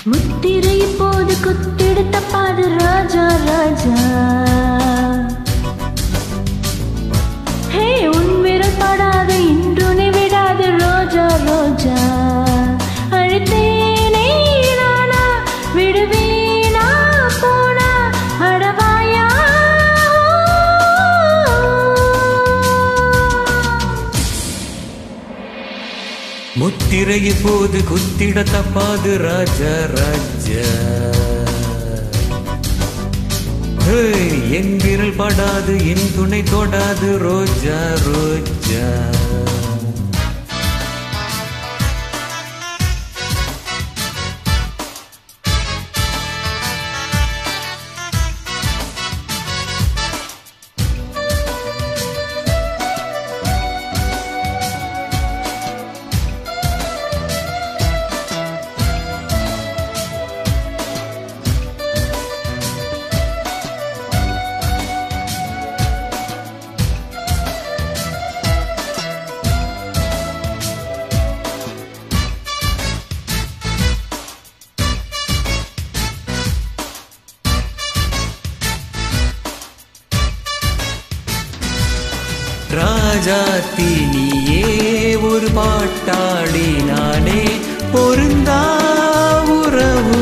முத்திரை இப்போது குத்திடுத்த பாது ராஜா ராஜா. ஹே உன் விரல் படாது இன்றுனை விடாது ரோஜா ரோஜா. அழுத்தேனே நானா விடுவேனா போனா அடவாயா. முத்திரை இப்போது குத்திட தப்பாது ராஜா ராஜா. என் விரல் படாது என் துணை தொடாது ரோஜா ரோஜா. ராஜாத்தி நீயே ஒரு பாட்டாளி நானே பொருந்தா உறவு.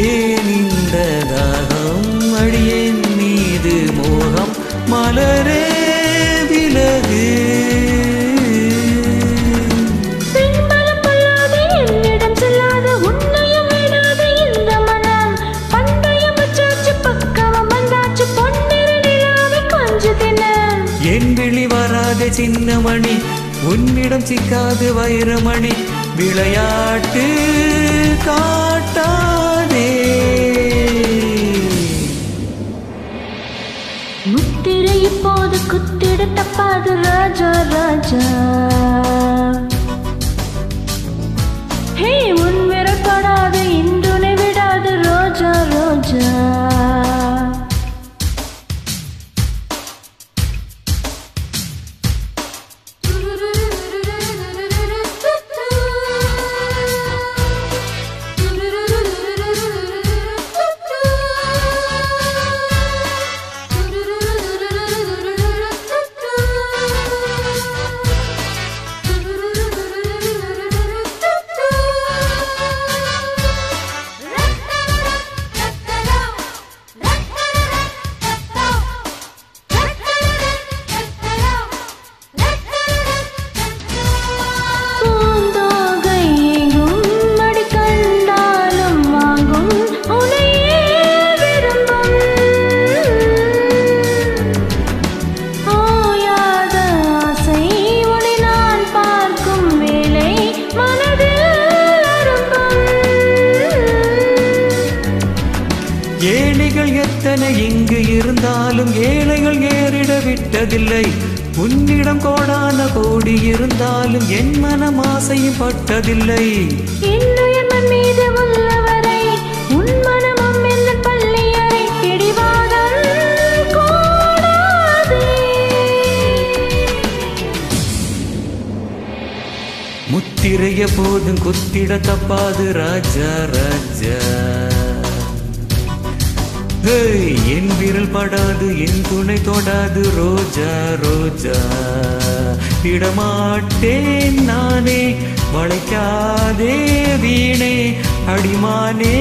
ஏன் இந்த தாகம் அடியேன் மீது மோகம் மலரே விலகு. என் விழி வராத சின்னமணி உன்னிடம் சிக்காது வைரமணி. விளையாட்டு காட்டாதே. முத்திரை இப்போது குத்திட தப்பாது ராஜா ராஜா. ஹே உன் விரல் படாது இன்றுனை விடாது ரோஜா ரோஜா. ஏணிகள் எத்தனை இங்கு இருந்தாலும் ஏழைகள் ஏறிட விட்டதில்லை. உன்னிடம் கோடான கோடி இருந்தாலும் என் மனம் ஆசையும் பட்டதில்லை. மீது உள்ளவரை உன் மனமும் என்ன பள்ளியறை பிடிவாதம் கூடாதே. முத்திரைய போதும் குத்திட தப்பாது ராஜா ராஜா. என் விரல் படாது என் துணை தொடாது ரோஜா ரோஜா. விடமாட்டேன் நானே வளைக்காதே வீணே அடிமானே.